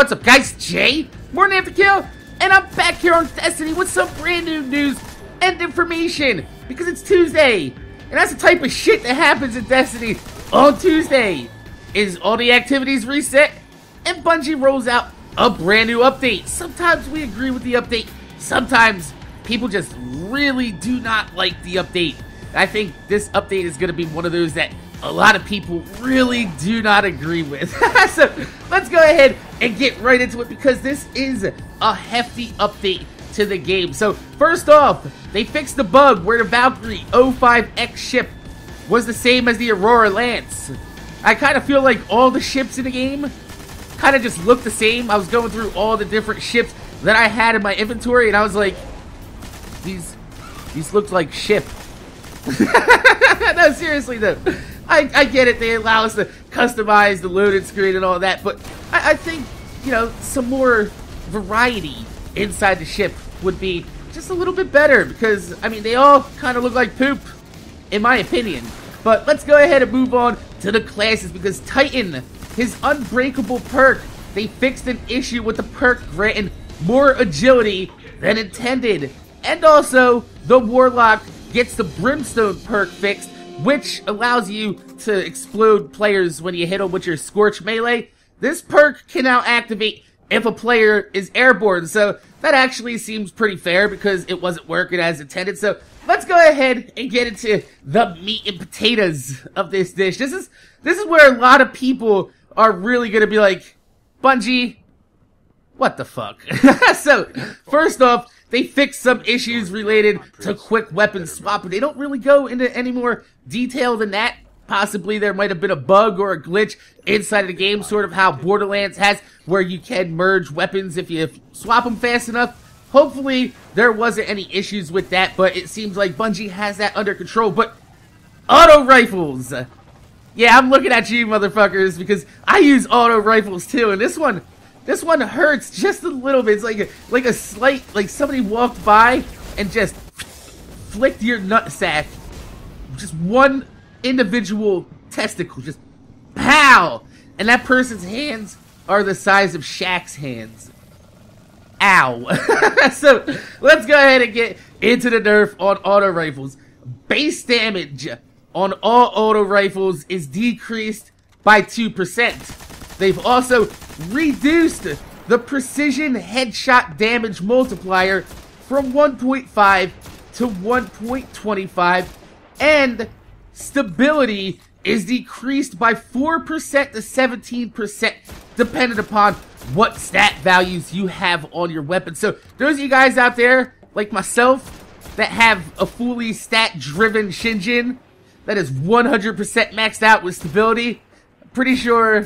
What's up, guys? Jay, MorninAfterKill, and I'm back here on Destiny with some brand new news and information because it's Tuesday, and that's the type of shit that happens in Destiny on Tuesday. Is all the activities reset, and Bungie rolls out a brand new update. Sometimes we agree with the update, sometimes people just really do not like the update. I think this update is going to be one of those that a lot of people really do not agree with. So let's go ahead and get right into it because this is a hefty update to the game. So first off, they fixed the bug where the Valkyrie 05X ship was the same as the Aurora Lance. I kind of feel like all the ships in the game kind of just look the same. I was going through all the different ships that I had in my inventory and I was like, these look like ship. No, seriously though. I get it, they allow us to customize the loaded screen and all that, but I think, you know, some more variety inside the ship would be just a little bit better because, I mean, they all kind of look like poop, in my opinion. But let's go ahead and move on to the classes because Titan, his unbreakable perk, they fixed an issue with the perk granting more agility than intended. And also, the Warlock gets the Brimstone perk fixed, which allows you to explode players when you hit them with your Scorch melee. This perk can now activate if a player is airborne, so that actually seems pretty fair because it wasn't working as intended. So let's go ahead and get into the meat and potatoes of this dish. This is where a lot of people are really gonna be like, Bungie, what the fuck? So first off, they fixed some issues related to quick weapon swapping. They don't really go into any more detail than that. Possibly there might have been a bug or a glitch inside of the game, sort of how Borderlands has, where you can merge weapons if you swap them fast enough. Hopefully there wasn't any issues with that, but it seems like Bungie has that under control. But auto rifles. Yeah, I'm looking at you motherfuckers because I use auto rifles too, and this one hurts just a little bit. It's like a slight, like somebody walked by and just flicked your nutsack. Just one individual testicle, just pow! And that person's hands are the size of Shaq's hands. Ow. So, let's go ahead and get into the nerf on auto rifles. Base damage on all auto rifles is decreased by 2%. They've also reduced the precision headshot damage multiplier from 1.5 to 1.25, and stability is decreased by 4% to 17%, depending upon what stat values you have on your weapon. So those of you guys out there, like myself, that have a fully stat-driven Shinjin that is 100% maxed out with stability, pretty sure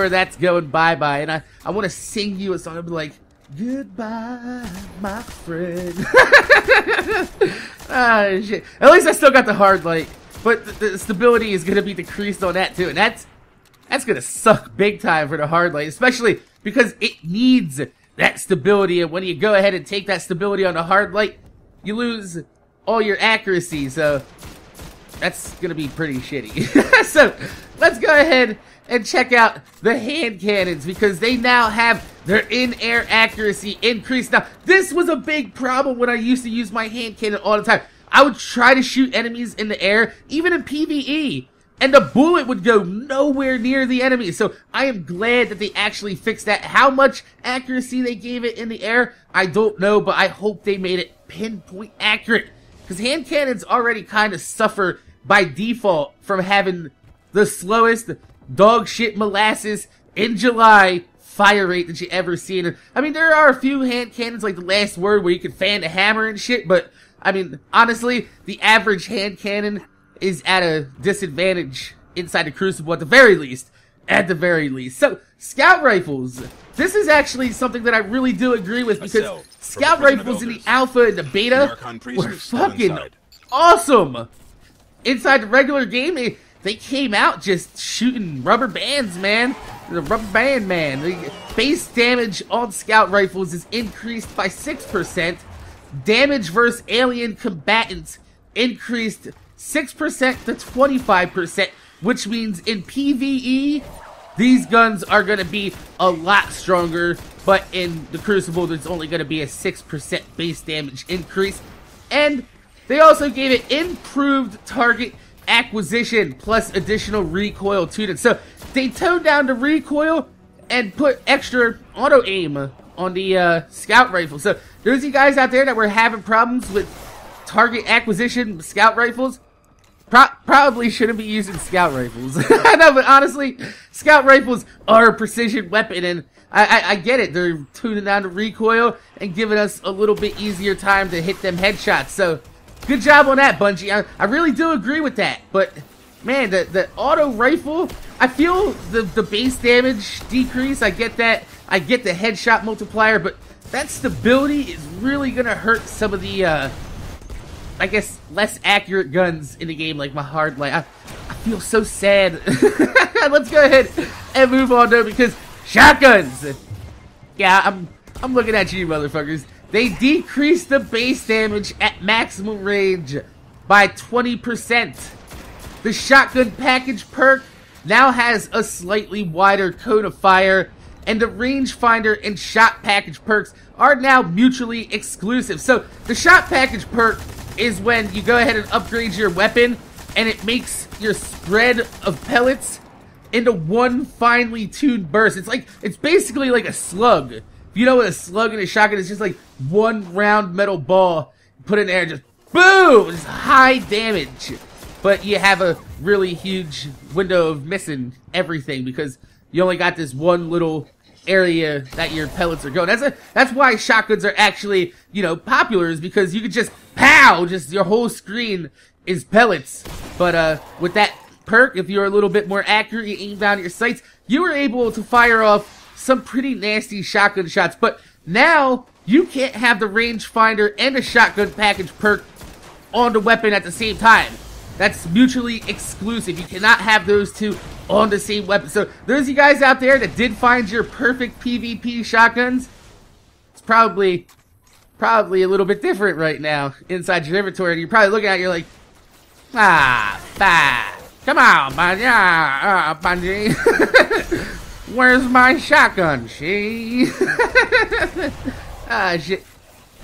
that's going bye-bye. And I want to sing you a song. I'll be like, goodbye, my friend. Ah, shit. At least I still got the hard light. But the stability is going to be decreased on that too. And that's going to suck big time for the hard light. Especially because it needs that stability. And when you go ahead and take that stability on the hard light, you lose all your accuracy. So that's going to be pretty shitty. So let's go ahead and check out the hand cannons because they now have their in-air accuracy increased. Now, this was a big problem when I used to use my hand cannon all the time. I would try to shoot enemies in the air, even in PvE, and the bullet would go nowhere near the enemy. So I am glad that they actually fixed that. How much accuracy they gave it in the air, I don't know, but I hope they made it pinpoint accurate. Because hand cannons already kind of suffer by default from having the slowest dog shit molasses in July fire rate that you ever seen. I mean, there are a few hand cannons like the Last Word where you can fan the hammer and shit, but I mean, honestly, the average hand cannon is at a disadvantage inside the Crucible at the very least. At the very least. So, scout rifles. This is actually something that I really do agree with because scout rifles in the alpha and the beta were fucking awesome. Inside the regular game, they came out just shooting rubber bands, man. The rubber band man. The base damage on scout rifles is increased by 6%. Damage versus alien combatants increased 6% to 25%, which means in PvE, these guns are going to be a lot stronger, but in the Crucible, there's only going to be a 6% base damage increase. And they also gave it improved target acquisition plus additional recoil to it. So they toned down the recoil and put extra auto aim on the scout rifle. So those of you guys out there that were having problems with target acquisition scout rifles, probably shouldn't be using scout rifles. I know, but honestly, scout rifles are a precision weapon, and I get it. They're tuning down the recoil and giving us a little bit easier time to hit them headshots. So good job on that, Bungie. I really do agree with that. But man, the auto rifle, I feel the base damage decrease. I get that. I get the headshot multiplier, but that stability is really gonna hurt some of the I guess less accurate guns in the game, like my hard light. I feel so sad. Let's go ahead and move on though, because shotguns. Yeah, I'm looking at you, motherfuckers. They decreased the base damage at maximum range by 20%. The shotgun package perk now has a slightly wider cone of fire, and the rangefinder and shot package perks are now mutually exclusive. So the shot package perk is when you go ahead and upgrade your weapon, and it makes your spread of pellets into one finely tuned burst. It's basically like a slug. If you know what a slug in a shotgun is, just like one round metal ball put in there, just boom, just high damage. But you have a really huge window of missing everything because you only got this one little area that your pellets are going. That's why shotguns are actually, you know, popular, is because you could just pow, just your whole screen is pellets. But with that perk, if you're a little bit more accurate, you aim down at your sights, you were able to fire off some pretty nasty shotgun shots. But now you can't have the rangefinder and a shotgun package perk on the weapon at the same time. That's mutually exclusive. You cannot have those two on the same weapon. So those of you guys out there that did find your perfect PvP shotguns, it's probably a little bit different right now inside your inventory. And you're probably looking at it, you're like, come on, Bungie. Where's my shotgun, shit. Shit.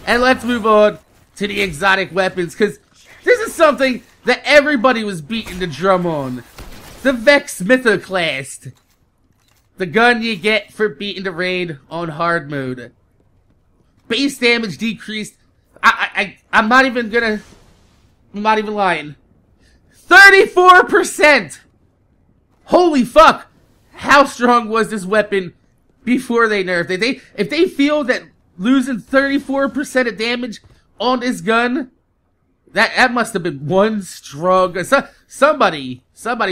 And let's move on to the exotic weapons, because this is something that everybody was beating the drum on. The Vex Mythoclast. The gun you get for beating the raid on hard mode. Base damage decreased. I'm not even lying. 34%! Holy fuck! How strong was this weapon before they nerfed it? If they feel that losing 34% of damage on this gun, that must have been one strong... Somebody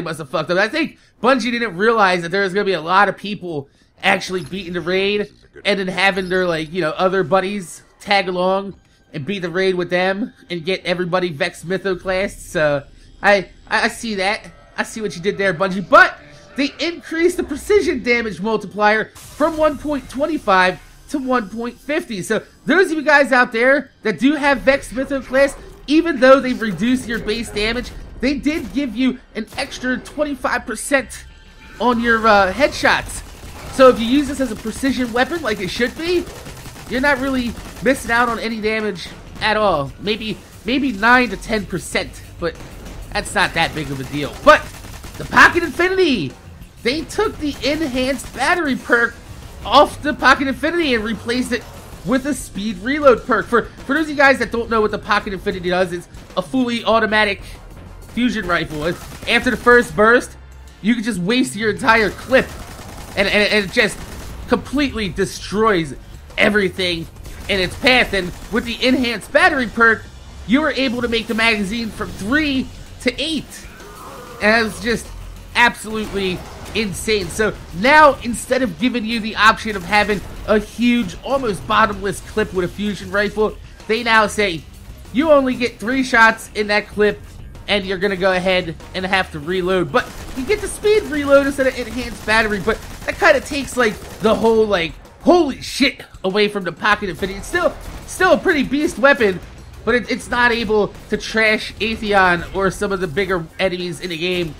must have fucked up. I think Bungie didn't realize that there was going to be a lot of people actually beating the raid and then having their, like, you know, other buddies tag along and beat the raid with them and get everybody Vex Mythoclast. So, I see that. I see what you did there, Bungie. But they increased the precision damage multiplier from 1.25 to 1.50. So, those of you guys out there that do have Vex Mythoclast, even though they've reduced your base damage, they did give you an extra 25% on your headshots. So if you use this as a precision weapon like it should be, you're not really missing out on any damage at all. Maybe 9 to 10%, but that's not that big of a deal. But the Pocket Infinity, they took the enhanced battery perk off the Pocket Infinity and replaced it with a speed reload perk. For those of you guys that don't know what the Pocket Infinity does, it's a fully automatic fusion rifle. After the first burst, you can just waste your entire clip, and it just completely destroys everything in its path. And with the enhanced battery perk, you were able to make the magazine from 3 to 8, and it's just absolutely insane. So now, instead of giving you the option of having a huge, almost bottomless clip with a fusion rifle, they now say you only get 3 shots in that clip, and you're gonna go ahead and have to reload. But you get the speed reload instead of enhanced battery, but that kind of takes, like, the whole, like, holy shit away from the Pocket Infinity. It's still a pretty beast weapon, but it's not able to trash Atheon or some of the bigger enemies in the game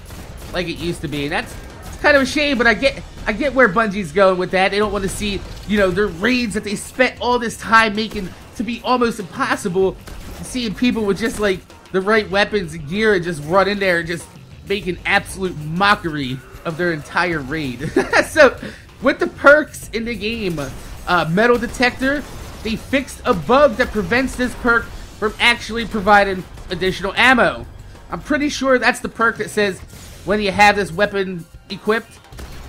like it used to be. And that's kind of a shame, but I I get where Bungie's going with that. They don't want to see, you know, their raids that they spent all this time making to be almost impossible. Seeing people with just, like, the right weapons and gear and just run in there and just make an absolute mockery of their entire raid. So, with the perks in the game, Metal Detector, they fixed a bug that prevents this perk from actually providing additional ammo. I'm pretty sure that's the perk that says when you have this weapon equipped,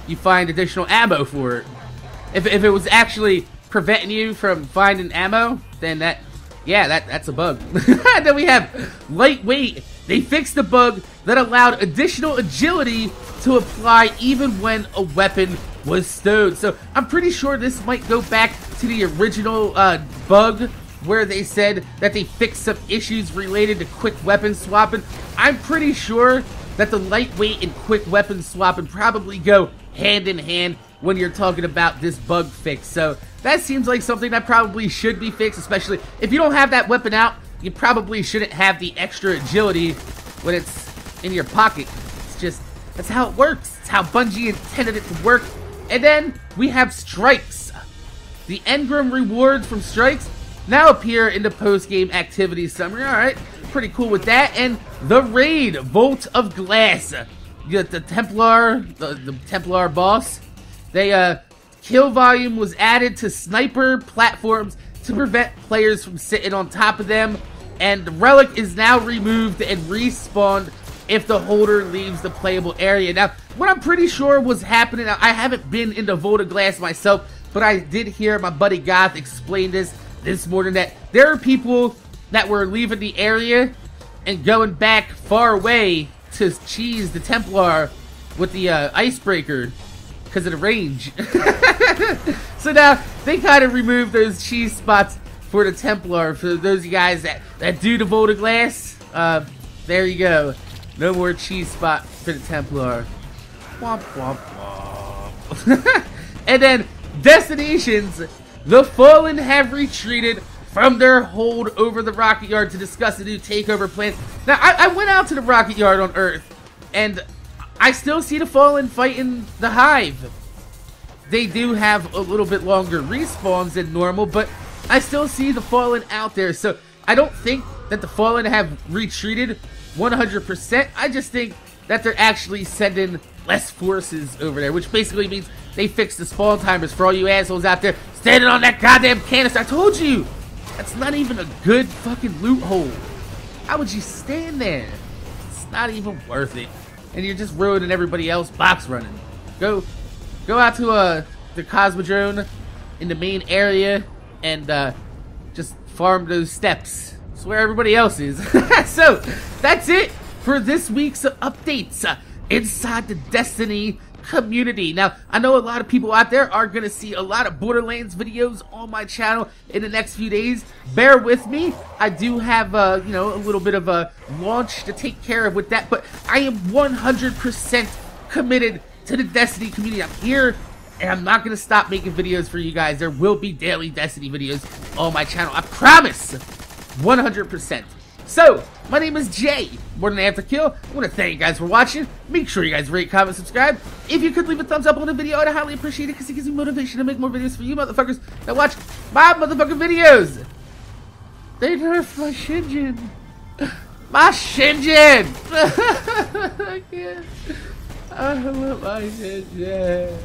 you find additional ammo for it. If it was actually preventing you from finding ammo, then that's a bug. Then we have Lightweight. They fixed the bug that allowed additional agility to apply even when a weapon was stowed. So I'm pretty sure this might go back to the original bug where they said that they fixed some issues related to quick weapon swapping. I'm pretty sure that the lightweight and quick weapon swapping probably go hand in hand when you're talking about this bug fix. So that seems like something that probably should be fixed, especially if you don't have that weapon out. You probably shouldn't have the extra agility when it's in your pocket. It's just, that's how it works. It's how Bungie intended it to work. And then we have strikes. The engram rewards from strikes now appear in the post-game activity summary. Alright, pretty cool with that. And the raid, Vault of Glass. You got the Templar, the Templar boss. They, kill volume was added to sniper platforms to prevent players from sitting on top of them. And the relic is now removed and respawned if the holder leaves the playable area. Now, what I'm pretty sure was happening, now, I haven't been into Vault of Glass myself, but I did hear my buddy Goth explain this morning, that there are people that were leaving the area and going back far away to cheese the Templar with the icebreaker because of the range. So now they kind of removed those cheese spots for the Templar. For those of you guys that do the Vault of Glass, there you go. No more cheese spot for the Templar. Womp womp womp. And then destinations. The Fallen have retreated from their hold over the Rocket Yard to discuss the new takeover plans. Now, I went out to the Rocket Yard on Earth, and I still see the Fallen fighting the Hive. They do have a little bit longer respawns than normal, but I still see the Fallen out there. So I don't think that the Fallen have retreated 100%. I just think that they're actually sending less forces over there, which basically means they fixed the spawn timers for all you assholes out there standing on that goddamn canister. I told you! That's not even a good fucking loot hole. How would you stand there? It's not even worth it. And you're just ruining everybody else box running. Go out to the Cosmodrome in the main area and just farm those steps. That's where everybody else is. So, that's it for this week's updates inside the Destiny community. Now, I know a lot of people out there are going to see a lot of Borderlands videos on my channel in the next few days. Bear with me. I do have, you know, a little bit of a launch to take care of with that, but I am 100% committed to the Destiny community. I'm here, and I'm not going to stop making videos for you guys. There will be daily Destiny videos on my channel. I promise. 100%. So, my name is Jay, MorninAfterKill. I want to thank you guys for watching. Make sure you guys rate, comment, subscribe. If you could leave a thumbs up on the video, I'd highly appreciate it because it gives me motivation to make more videos for you motherfuckers that watch my motherfucking videos. They nerfed my Shinjin. My Shinjin! I can't. I love my Shinjin.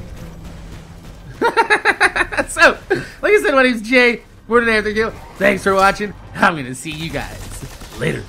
So, like I said, my name's Jay, MorninAfterKill. Thanks for watching. I'm going to see you guys later.